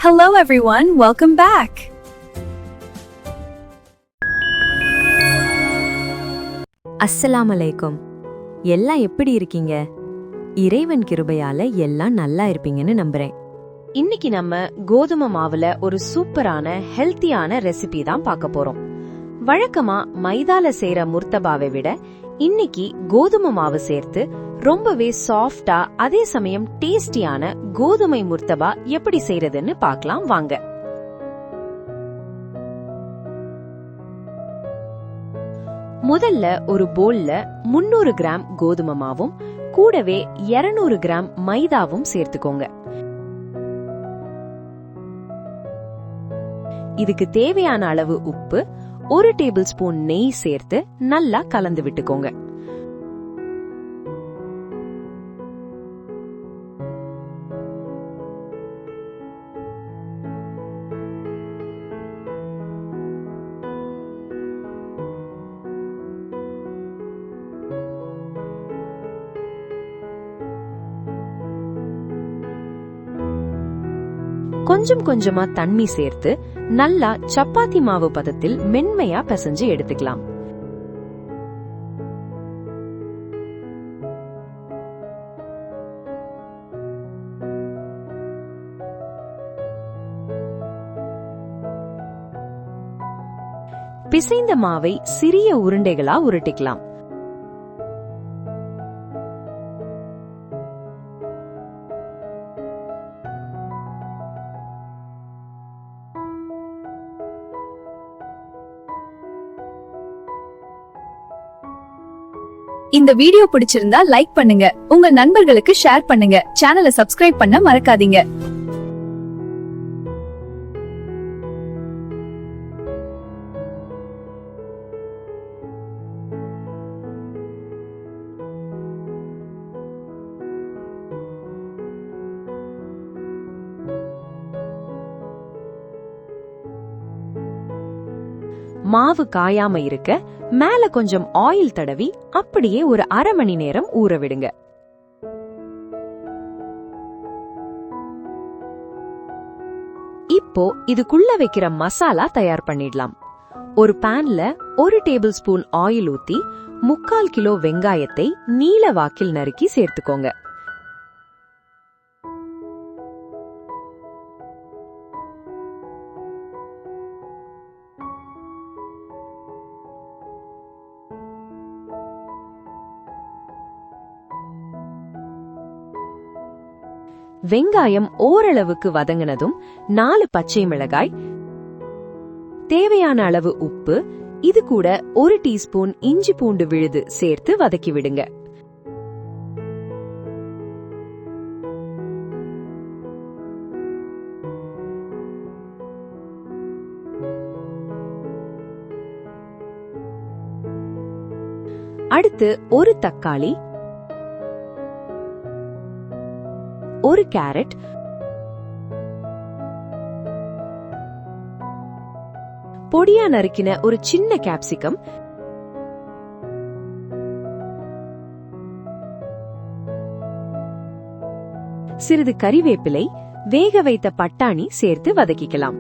Hello everyone, welcome back. அஸ்ஸலாமு அலைக்கும். எல்லாம் எப்படி இருக்கீங்க? இறைவன் கிருபையால எல்லாம் நல்லா இருப்பீங்கன்னு நம்புறேன். இன்னைக்கு நம்ம கோதுமை மாவுல ஒரு சூப்பரான ஹெல்த்தியான ரெசிபி தான் பார்க்க போறோம். வழக்கமா மைதால செய்யற முர்த்தபாவை விட இன்னைக்கு கோதுமை மாவு சேர்த்து ரொம்பவே சாஃப்டா அதே சமயம் டேஸ்டியான கோதுமை முர்த்தபா எப்படி செய்யறதுன்னு பார்க்கலாம் வாங்க. முதல்ல ஒரு போல்ல 300 கிராம் கோதுமை மாவும் கூடவே 200 கிராம் மைதாவும் சேர்த்துக்கோங்க. இதுக்கு தேவையான அளவு உப்பு, 1 டேபிள் ஸ்பூன் நெய் சேர்த்து நல்லா கலந்து விட்டுக்கோங்க. கொஞ்சம் கொஞ்சமா தண்ணி சேர்த்து நல்லா சப்பாத்தி மாவு பதத்தில் மென்மையா பிசைஞ்சு எடுத்துக்கலாம். பிசைந்த மாவை சிறிய உருண்டைகளா உருட்டிக்கலாம். இந்த வீடியோ பிடிச்சிருந்தா லைக் பண்ணுங்க, உங்க நண்பர்களுக்கு ஷேர் பண்ணுங்க, சேனலை சப்ஸ்கிரைப் பண்ண மறக்காதீங்க. மாவு காயாம இருக்க மேல கொஞ்சம் ஆயில் தடவி அப்படியே ஒரு அரை மணி நேரம் ஊற விடுங்க. இப்போ இதுக்குள்ள வைக்கிற மசாலா தயார் பண்ணிடலாம். ஒரு பேன்ல 1 டேபிள் ஸ்பூன் ஆயில் ஊத்தி 3/4 கிலோ வெங்காயத்தை நீல வாக்கில் நறுக்கி சேர்த்துக்கோங்க. வெங்காயம் ஓரளவுக்கு வதங்கினதும் 4 பச்சை மிளகாய், தேவையான அளவு உப்பு, இது கூட 1 டீஸ்பூன் இஞ்சி பூண்டு விழுது சேர்த்து வதக்கி விடுங்க. அடுத்து 1 தக்காளி, 1 கேரட், பொடியா நறுக்கின ஒரு சின்ன கேப்சிகம், சிறிது கறிவேப்பிலை, வேக வைத்த பட்டாணி சேர்த்து வதக்கிக்கலாம்.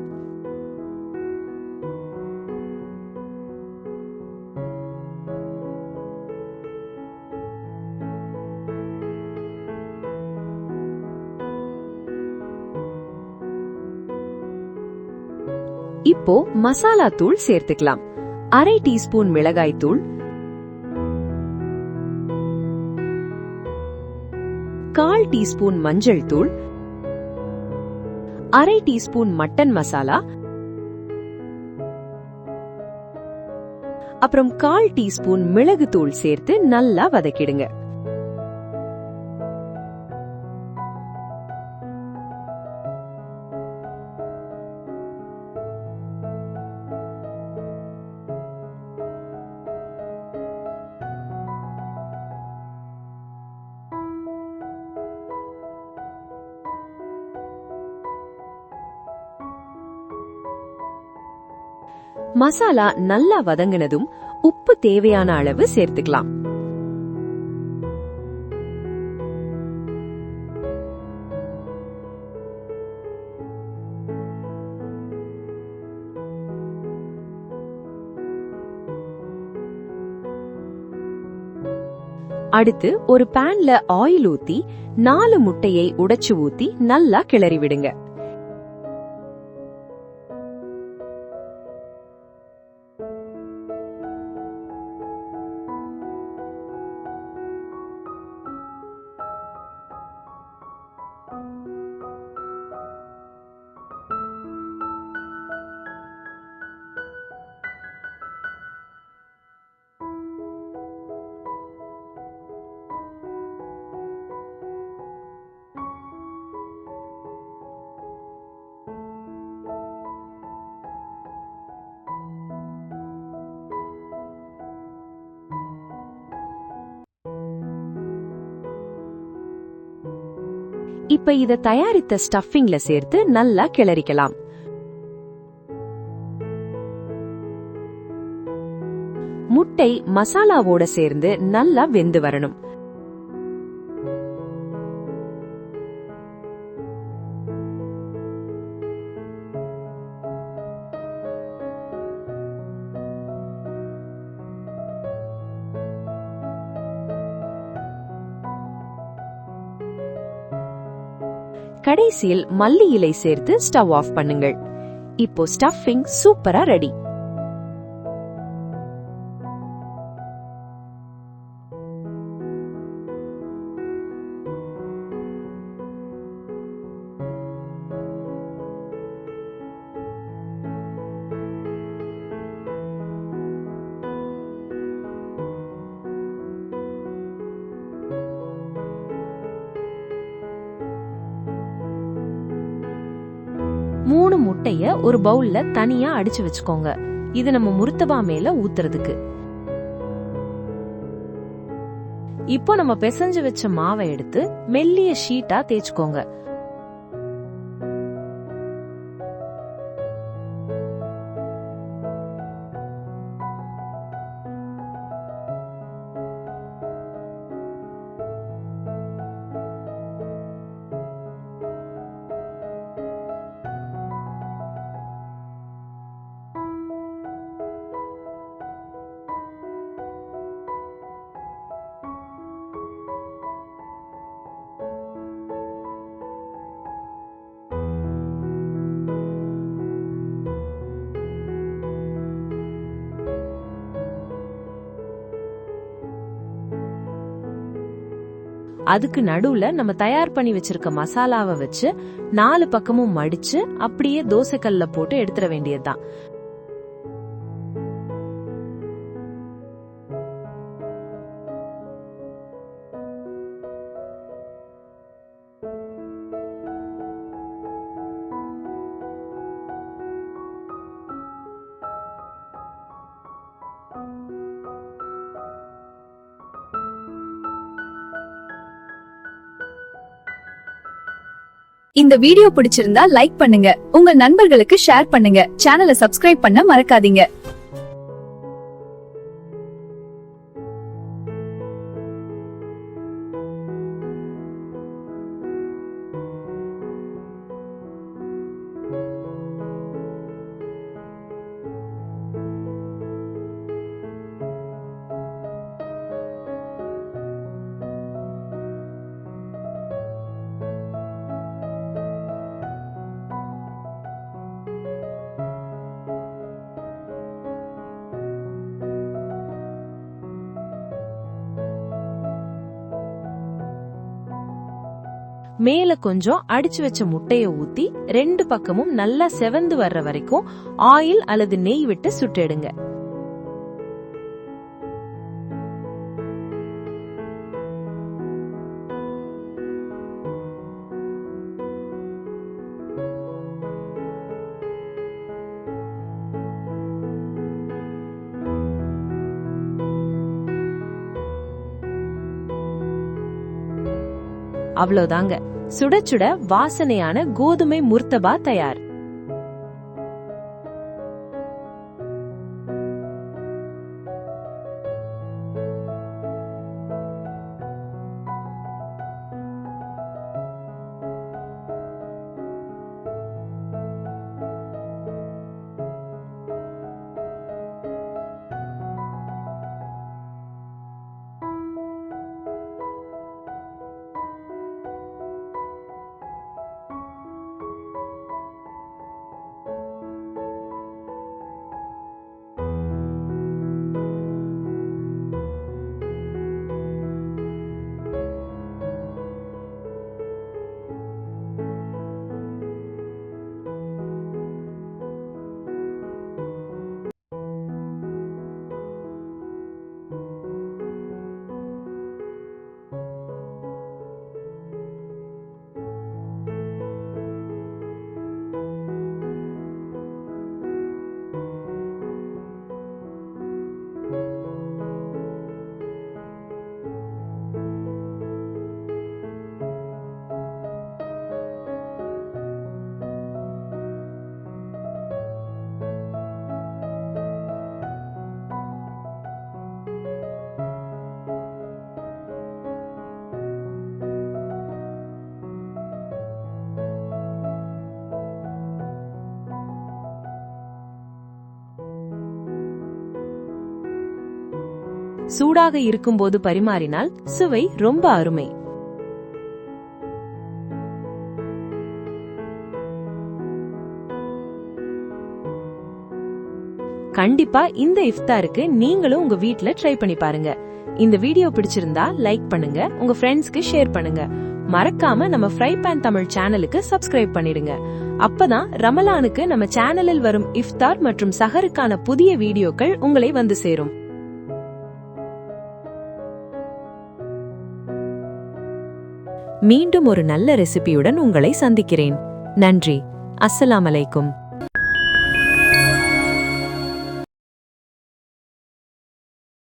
இப்போ மசாலா தூள் சேர்த்துக்கலாம். 1/2 டீஸ்பூன் மிளகாய் தூள், 1/4 டீஸ்பூன் மஞ்சள் தூள், 1/2 டீஸ்பூன் மட்டன் மசாலா, அப்புறம் 1/4 டீஸ்பூன் மிளகு தூள் சேர்த்து நல்லா வதக்கிடுங்க. மசாலா நல்லா வதங்கினதும் உப்பு தேவையான அளவு சேர்த்துக்கலாம். அடுத்து ஒரு பேன்ல ஆயில் ஊத்தி 4 முட்டையை உடைச்சு ஊத்தி நல்லா கிளறி விடுங்க. இப்ப இத தயாரித்த ஸ்டஃபிங்ல சேர்த்து நல்லா கிளறிக்கலாம். முட்டை மசாலாவோட சேர்ந்து நல்லா வெந்து வரணும். கடைசியில் மல்லி இலை சேர்த்து ஸ்டவ் ஆஃப் பண்ணுங்கள். இப்போ ஸ்டஃபிங் சூப்பரா ரெடி. மூணு முட்டைய ஒரு பவுல்ல தனியா அடிச்சு வச்சுக்கோங்க. இது நம்ம முர்த்தபா மேல ஊத்துறதுக்கு. இப்போ நம்ம பிசைஞ்சு வச்ச மாவை எடுத்து மெல்லிய ஷீட்டா தேய்ச்சுக்கோங்க. அதுக்கு நடுவுல நம்ம தயார் பண்ணி வச்சிருக்க மசாலாவை வச்சு 4 பக்கமும் மடிச்சு அப்படியே தோசைக்கல்ல போட்டு எடுத்துட வேண்டியதுதான். இந்த வீடியோ பிடிச்சிருந்தா லைக் பண்ணுங்க, உங்க நண்பர்களுக்கு ஷேர் பண்ணுங்க, சேனலை சப்ஸ்கிரைப் பண்ண மறக்காதீங்க. மேல கொஞ்சம் அடிச்சு வச்ச முட்டைய ஊத்தி 2 பக்கமும் நல்லா செவந்து வர்ற வரைக்கும் ஆயில் அல்லது நெய் விட்டு சுட்டெடுங்க. அவ்வளவுதாங்க, சுட சுட வாசனையான கோதுமை முர்த்தபா தயார். சூடாக இருக்கும்போது பரிமாறினால் சுவை ரொம்ப அருமை. கண்டிப்பா இந்த இஃப்தாருக்கு நீங்களும் உங்க வீட்ல ட்ரை பண்ணி பாருங்க. இந்த வீடியோ பிடிச்சிருந்தா லைக் பண்ணுங்க, உங்க ஃப்ரெண்ட்ஸ்க்கு ஷேர் பண்ணுங்க. மறக்காம நம்ம ஃப்ரை பேன் தமிழ் சேனலுக்கு சப்ஸ்கிரைப் பண்ணிடுங்க. அப்பதான் ரமலானுக்கு நம்ம சேனலில் வரும் இஃப்தார் மற்றும் சஹருக்கான புதிய வீடியோக்கள் உங்களை வந்து சேரும். மீண்டும் ஒரு நல்ல ரெசிபியுடன் உங்களை சந்திக்கிறேன். நன்றி. அஸ்ஸலாமு அலைக்கும்.